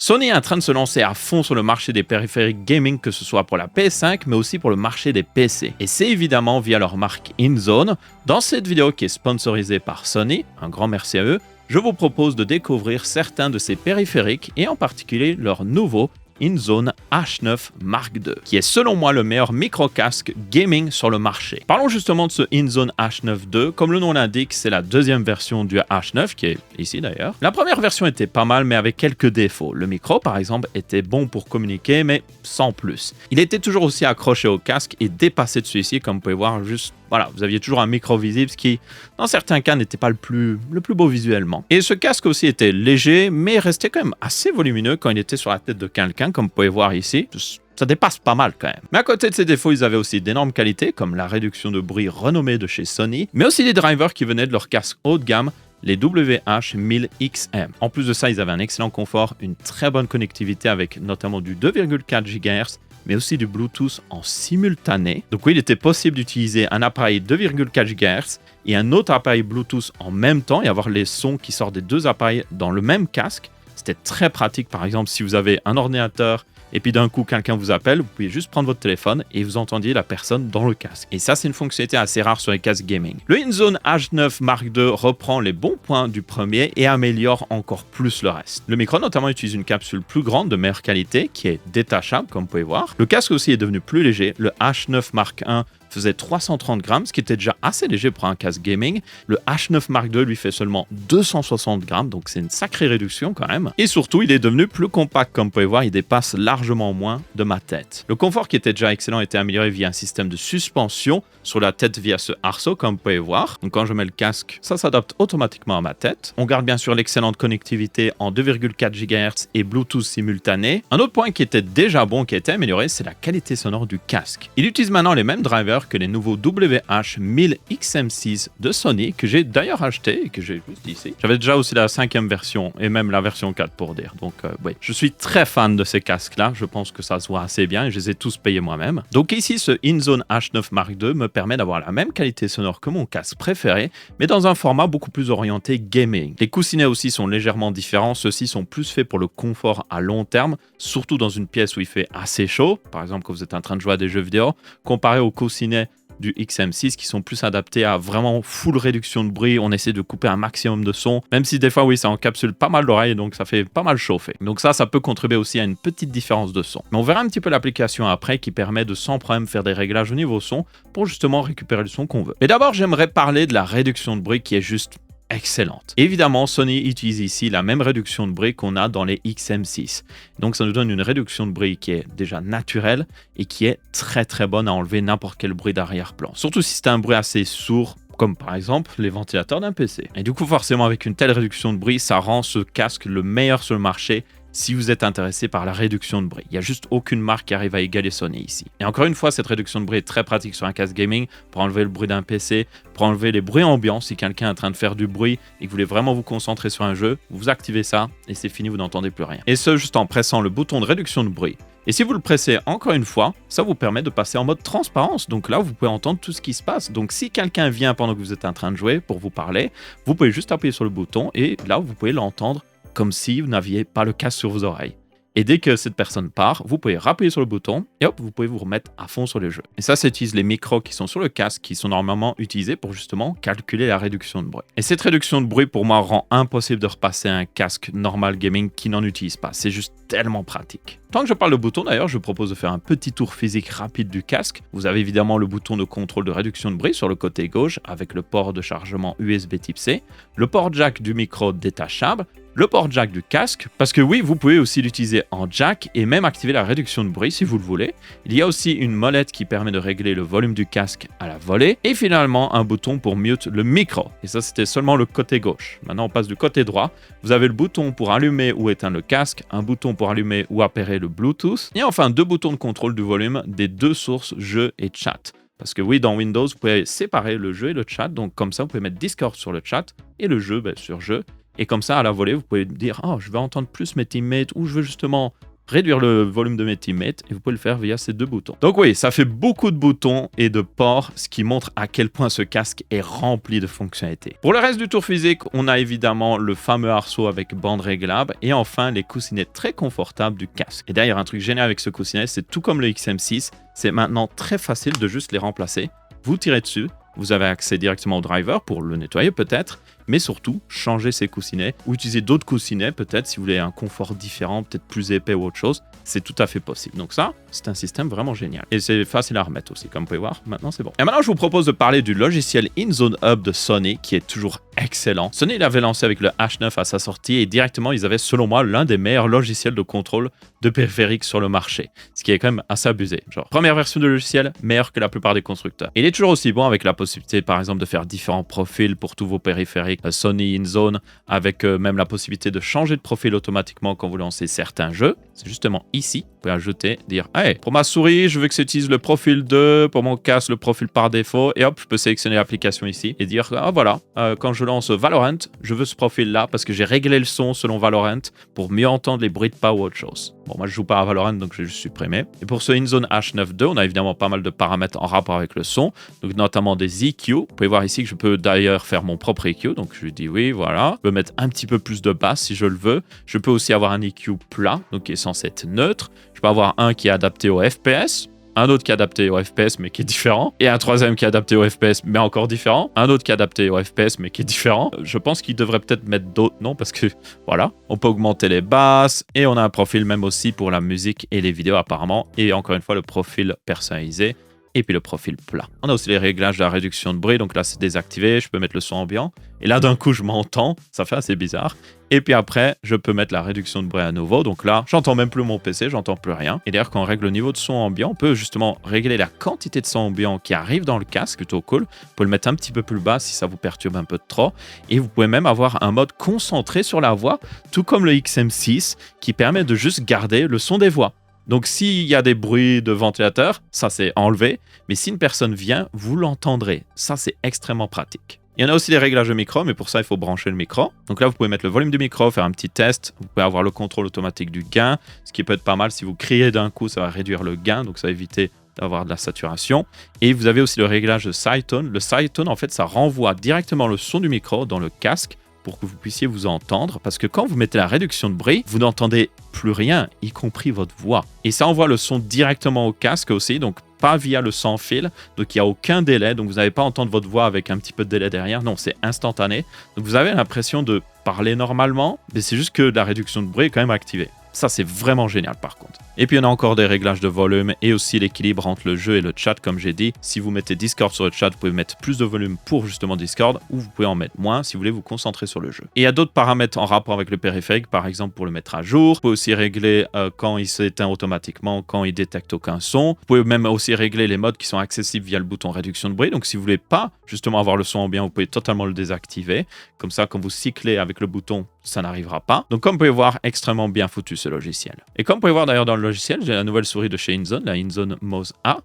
Sony est en train de se lancer à fond sur le marché des périphériques gaming, que ce soit pour la PS5, mais aussi pour le marché des PC. Et c'est évidemment via leur marque InZone. Dans cette vidéo qui est sponsorisée par Sony, un grand merci à eux, je vous propose de découvrir certains de ces périphériques et en particulier leur nouveau InZone H9 Mark II, qui est selon moi le meilleur micro-casque gaming sur le marché. Parlons justement de ce InZone H9 II. Comme le nom l'indique, c'est la deuxième version du H9, qui est ici d'ailleurs. La première version était pas mal, mais avec quelques défauts. Le micro, par exemple, était bon pour communiquer, mais sans plus. Il était toujours aussi accroché au casque et dépassé de celui-ci, comme vous pouvez voir, juste voilà, vous aviez toujours un micro visible, ce qui, dans certains cas, n'était pas le plus beau visuellement. Et ce casque aussi était léger, mais restait quand même assez volumineux quand il était sur la tête de quelqu'un, comme vous pouvez voir ici. Ça dépasse pas mal quand même. Mais à côté de ces défauts, ils avaient aussi d'énormes qualités, comme la réduction de bruit renommée de chez Sony, mais aussi des drivers qui venaient de leur casque haut de gamme, les WH-1000XM. En plus de ça, ils avaient un excellent confort, une très bonne connectivité avec notamment du 2,4 GHz, mais aussi du Bluetooth en simultané. Donc oui, il était possible d'utiliser un appareil 2,4 GHz et un autre appareil Bluetooth en même temps et avoir les sons qui sortent des deux appareils dans le même casque. C'était très pratique, par exemple, si vous avez un ordinateur et puis d'un coup, quelqu'un vous appelle, vous pouvez juste prendre votre téléphone et vous entendiez la personne dans le casque. Et ça, c'est une fonctionnalité assez rare sur les casques gaming. Le InZone H9 Mark II reprend les bons points du premier et améliore encore plus le reste. Le micro, notamment, utilise une capsule plus grande de meilleure qualité qui est détachable, comme vous pouvez voir. Le casque aussi est devenu plus léger. Le H9 Mark I faisait 330 grammes, ce qui était déjà assez léger pour un casque gaming. Le H9 Mark II lui fait seulement 260 grammes, donc c'est une sacrée réduction quand même. Et surtout, il est devenu plus compact, comme vous pouvez voir, il dépasse largement moins de ma tête. Le confort qui était déjà excellent était amélioré via un système de suspension sur la tête via ce arceau, comme vous pouvez voir. Donc quand je mets le casque, ça s'adapte automatiquement à ma tête. On garde bien sûr l'excellente connectivité en 2,4 GHz et Bluetooth simultané. Un autre point qui était déjà bon, qui a été amélioré, c'est la qualité sonore du casque. Il utilise maintenant les mêmes drivers que les nouveaux WH-1000XM6 de Sony, que j'ai d'ailleurs acheté et que j'ai juste ici. J'avais déjà aussi la 5e version et même la version 4 pour dire. Donc oui, je suis très fan de ces casques-là. Je pense que ça se voit assez bien et je les ai tous payés moi-même. Donc ici, ce InZone H9 Mark II me permet d'avoir la même qualité sonore que mon casque préféré, mais dans un format beaucoup plus orienté gaming. Les coussinets aussi sont légèrement différents. Ceux-ci sont plus faits pour le confort à long terme, surtout dans une pièce où il fait assez chaud, par exemple quand vous êtes en train de jouer à des jeux vidéo, comparé aux coussinets du XM6 qui sont plus adaptés à vraiment full réduction de bruit. On essaie de couper un maximum de son, même si des fois oui ça encapsule pas mal l'oreille, donc ça fait pas mal chauffer. Donc ça peut contribuer aussi à une petite différence de son. Mais on verra un petit peu l'application après qui permet de sans problème faire des réglages au niveau son pour justement récupérer le son qu'on veut. Mais d'abord j'aimerais parler de la réduction de bruit qui est juste excellente. Évidemment, Sony utilise ici la même réduction de bruit qu'on a dans les XM6. Donc ça nous donne une réduction de bruit qui est déjà naturelle et qui est très très bonne à enlever n'importe quel bruit d'arrière-plan. Surtout si c'est un bruit assez sourd, comme par exemple les ventilateurs d'un PC. Et du coup, forcément, avec une telle réduction de bruit, ça rend ce casque le meilleur sur le marché si vous êtes intéressé par la réduction de bruit. Il n'y a juste aucune marque qui arrive à égaler Sony ici. Et encore une fois, cette réduction de bruit est très pratique sur un casque gaming pour enlever le bruit d'un PC, pour enlever les bruits ambiants. Si quelqu'un est en train de faire du bruit et que vous voulez vraiment vous concentrer sur un jeu, vous activez ça et c'est fini, vous n'entendez plus rien. Et ce, juste en pressant le bouton de réduction de bruit. Et si vous le pressez encore une fois, ça vous permet de passer en mode transparence. Donc là, vous pouvez entendre tout ce qui se passe. Donc si quelqu'un vient pendant que vous êtes en train de jouer pour vous parler, vous pouvez juste appuyer sur le bouton et là, vous pouvez l'entendre comme si vous n'aviez pas le casque sur vos oreilles. Et dès que cette personne part, vous pouvez rappuyer sur le bouton et hop, vous pouvez vous remettre à fond sur le jeu. Et ça utilise les micros qui sont sur le casque, qui sont normalement utilisés pour justement calculer la réduction de bruit. Et cette réduction de bruit, pour moi, rend impossible de repasser à un casque normal gaming qui n'en utilise pas. C'est juste tellement pratique. Tant que je parle de bouton, d'ailleurs, je vous propose de faire un petit tour physique rapide du casque. Vous avez évidemment le bouton de contrôle de réduction de bruit sur le côté gauche avec le port de chargement USB type C, le port jack du micro détachable, le port jack du casque, parce que oui, vous pouvez aussi l'utiliser en jack et même activer la réduction de bruit si vous le voulez. Il y a aussi une molette qui permet de régler le volume du casque à la volée et finalement un bouton pour mute le micro. Et ça, c'était seulement le côté gauche. Maintenant, on passe du côté droit. Vous avez le bouton pour allumer ou éteindre le casque, un bouton pour allumer ou appairer le Bluetooth et enfin deux boutons de contrôle du volume des deux sources jeu et chat. Parce que oui, dans Windows, vous pouvez séparer le jeu et le chat. Donc comme ça, vous pouvez mettre Discord sur le chat et le jeu sur jeu. Et comme ça, à la volée, vous pouvez dire « Oh, je veux entendre plus mes teammates » ou « Je veux justement réduire le volume de mes teammates et vous pouvez le faire via ces deux boutons. Donc oui, ça fait beaucoup de boutons et de ports, ce qui montre à quel point ce casque est rempli de fonctionnalités. Pour le reste du tour physique, on a évidemment le fameux arceau avec bande réglable et enfin les coussinets très confortables du casque. Et d'ailleurs, un truc génial avec ce coussinet, c'est tout comme le XM6, c'est maintenant très facile de juste les remplacer. Vous tirez dessus, vous avez accès directement au driver pour le nettoyer peut-être, mais surtout changer ces coussinets ou utiliser d'autres coussinets peut-être si vous voulez un confort différent, peut-être plus épais ou autre chose, c'est tout à fait possible. Donc ça, c'est un système vraiment génial. Et c'est facile à remettre aussi, comme vous pouvez voir, maintenant c'est bon. Et maintenant je vous propose de parler du logiciel InZone Hub de Sony qui est toujours excellent. Sony l'avait lancé avec le H9 à sa sortie et directement ils avaient selon moi l'un des meilleurs logiciels de contrôle de périphériques sur le marché, ce qui est quand même assez abusé. Genre première version de logiciel, meilleure que la plupart des constructeurs. Et il est toujours aussi bon avec la possibilité par exemple de faire différents profils pour tous vos périphériques Sony InZone, avec même la possibilité de changer de profil automatiquement quand vous lancez certains jeux. C'est justement ici, vous pouvez ajouter, dire hey, pour ma souris, je veux que ça utilise le profil 2, pour mon casque, le profil par défaut, et hop, je peux sélectionner l'application ici et dire ah voilà, quand je lance Valorant, je veux ce profil-là parce que j'ai réglé le son selon Valorant pour mieux entendre les bruits de pas ou autre chose. Bon, moi je joue pas à Valorant donc je vais juste supprimer. Et pour ce InZone H9.2, on a évidemment pas mal de paramètres en rapport avec le son, donc notamment des EQ. Vous pouvez voir ici que je peux d'ailleurs faire mon propre EQ, donc je lui dis oui, voilà. Je peux mettre un petit peu plus de basse si je le veux. Je peux aussi avoir un EQ plat, donc qui est censé être neutre. Je peux avoir un qui est adapté au FPS, un autre qui est adapté au FPS mais qui est différent, et un troisième qui est adapté au FPS mais encore différent, un autre qui est adapté au FPS mais qui est différent. Je pense qu'il devrait peut-être mettre d'autres noms parce que voilà, on peut augmenter les basses et on a un profil même aussi pour la musique et les vidéos apparemment, et encore une fois le profil personnalisé. Et puis le profil plat. On a aussi les réglages de la réduction de bruit, donc là c'est désactivé, je peux mettre le son ambiant. Et là d'un coup je m'entends, ça fait assez bizarre. Et puis après, je peux mettre la réduction de bruit à nouveau, donc là j'entends même plus mon PC, j'entends plus rien. Et d'ailleurs quand on règle le niveau de son ambiant, on peut justement régler la quantité de son ambiant qui arrive dans le casque, plutôt cool. Vous pouvez le mettre un petit peu plus bas si ça vous perturbe un peu de trop. Et vous pouvez même avoir un mode concentré sur la voix, tout comme le XM6, qui permet de juste garder le son des voix. Donc s'il y a des bruits de ventilateur, ça c'est enlevé, mais si une personne vient, vous l'entendrez. Ça c'est extrêmement pratique. Il y en a aussi des réglages de micro, mais pour ça il faut brancher le micro. Donc là vous pouvez mettre le volume du micro, faire un petit test, vous pouvez avoir le contrôle automatique du gain, ce qui peut être pas mal si vous criez d'un coup, ça va réduire le gain, donc ça va éviter d'avoir de la saturation. Et vous avez aussi le réglage de sidetone. Le sidetone en fait ça renvoie directement le son du micro dans le casque, pour que vous puissiez vous entendre, parce que quand vous mettez la réduction de bruit, vous n'entendez plus rien, y compris votre voix. Et ça envoie le son directement au casque aussi, donc pas via le sans fil, donc il n'y a aucun délai, donc vous n'allez pas entendre votre voix avec un petit peu de délai derrière, non, c'est instantané. Donc vous avez l'impression de parler normalement, mais c'est juste que la réduction de bruit est quand même activée. Ça, c'est vraiment génial par contre. Et puis, on a encore des réglages de volume et aussi l'équilibre entre le jeu et le chat, comme j'ai dit. Si vous mettez Discord sur le chat, vous pouvez mettre plus de volume pour justement Discord, ou vous pouvez en mettre moins si vous voulez vous concentrer sur le jeu. Et il y a d'autres paramètres en rapport avec le périphérique, par exemple pour le mettre à jour. Vous pouvez aussi régler quand il s'éteint automatiquement, quand il détecte aucun son. Vous pouvez même aussi régler les modes qui sont accessibles via le bouton réduction de bruit. Donc, si vous voulez pas justement avoir le son ambiant, vous pouvez totalement le désactiver. Comme ça, quand vous cyclez avec le bouton, ça n'arrivera pas. Donc, comme vous pouvez voir, extrêmement bien foutu ce logiciel. Et comme vous pouvez voir d'ailleurs dans le logiciel, j'ai la nouvelle souris de chez InZone, la InZone Mouse A.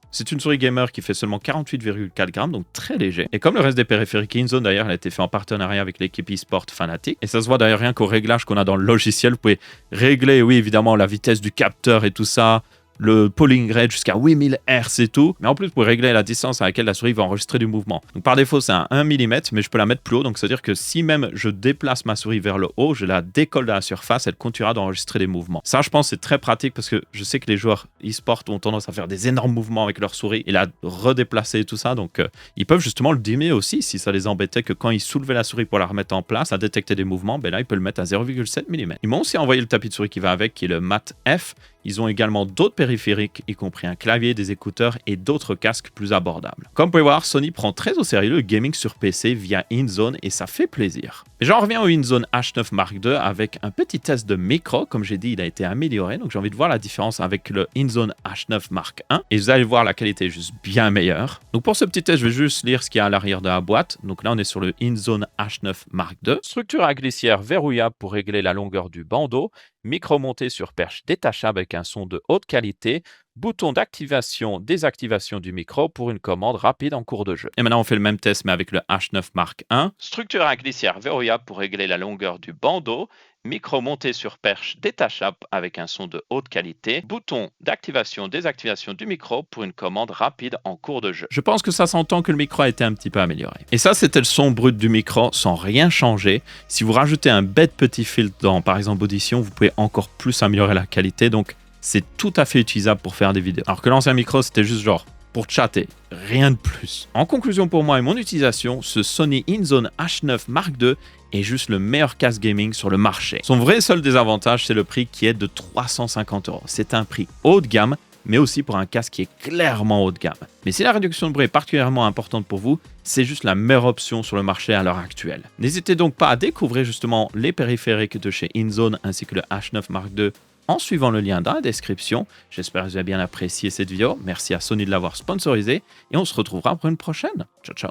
C'est une souris gamer qui fait seulement 48,4 grammes, donc très léger. Et comme le reste des périphériques InZone, d'ailleurs, elle a été fait en partenariat avec l'équipe eSport Fanatic. Et ça se voit d'ailleurs rien qu'au réglage qu'on a dans le logiciel. Vous pouvez régler, oui, évidemment, la vitesse du capteur et tout ça, le polling rate jusqu'à 8000 Hz et tout. Mais en plus, vous pouvez régler la distance à laquelle la souris va enregistrer du mouvement. Donc par défaut, c'est un 1 mm, mais je peux la mettre plus haut. Donc c'est-à-dire que si même je déplace ma souris vers le haut, je la décolle de la surface, elle continuera d'enregistrer des mouvements. Ça, je pense, c'est très pratique parce que je sais que les joueurs e-sport ont tendance à faire des énormes mouvements avec leur souris et la redéplacer et tout ça. Donc ils peuvent justement le dimmer aussi si ça les embêtait que quand ils soulevaient la souris pour la remettre en place, à détecter des mouvements, ben là, ils peuvent le mettre à 0,7 mm. Ils m'ont aussi envoyé le tapis de souris qui va avec, qui est le Mat F. Ils ont également d'autres périphériques, y compris un clavier, des écouteurs et d'autres casques plus abordables. Comme vous pouvez voir, Sony prend très au sérieux le gaming sur PC via InZone et ça fait plaisir. Et j'en reviens au InZone H9 Mark II avec un petit test de micro. Comme j'ai dit, il a été amélioré, donc j'ai envie de voir la différence avec le InZone H9 Mark I. Et vous allez voir, la qualité est juste bien meilleure. Donc pour ce petit test, je vais juste lire ce qu'il y a à l'arrière de la boîte. Donc là, on est sur le InZone H9 Mark II. Structure à glissière verrouillable pour régler la longueur du bandeau. Micro monté sur perche détachable avec un son de haute qualité, bouton d'activation, désactivation du micro pour une commande rapide en cours de jeu. Et maintenant on fait le même test mais avec le H9 Mark I. Structure à glissière verrouillable pour régler la longueur du bandeau, micro monté sur perche détachable avec un son de haute qualité, bouton d'activation-désactivation du micro pour une commande rapide en cours de jeu. Je pense que ça s'entend que le micro a été un petit peu amélioré. Et ça, c'était le son brut du micro sans rien changer. Si vous rajoutez un bête petit filtre dans, par exemple, Audition, vous pouvez encore plus améliorer la qualité. Donc, c'est tout à fait utilisable pour faire des vidéos. Alors que l'ancien micro, c'était juste genre pour chatter, rien de plus. En conclusion pour moi et mon utilisation, ce Sony InZone H9 Mark II est juste le meilleur casque gaming sur le marché. Son vrai seul désavantage, c'est le prix qui est de 350 €. C'est un prix haut de gamme, mais aussi pour un casque qui est clairement haut de gamme. Mais si la réduction de bruit est particulièrement importante pour vous, c'est juste la meilleure option sur le marché à l'heure actuelle. N'hésitez donc pas à découvrir justement les périphériques de chez InZone ainsi que le H9 Mark II en suivant le lien dans la description. J'espère que vous avez bien apprécié cette vidéo. Merci à Sony de l'avoir sponsorisé et on se retrouvera pour une prochaine. Ciao, ciao.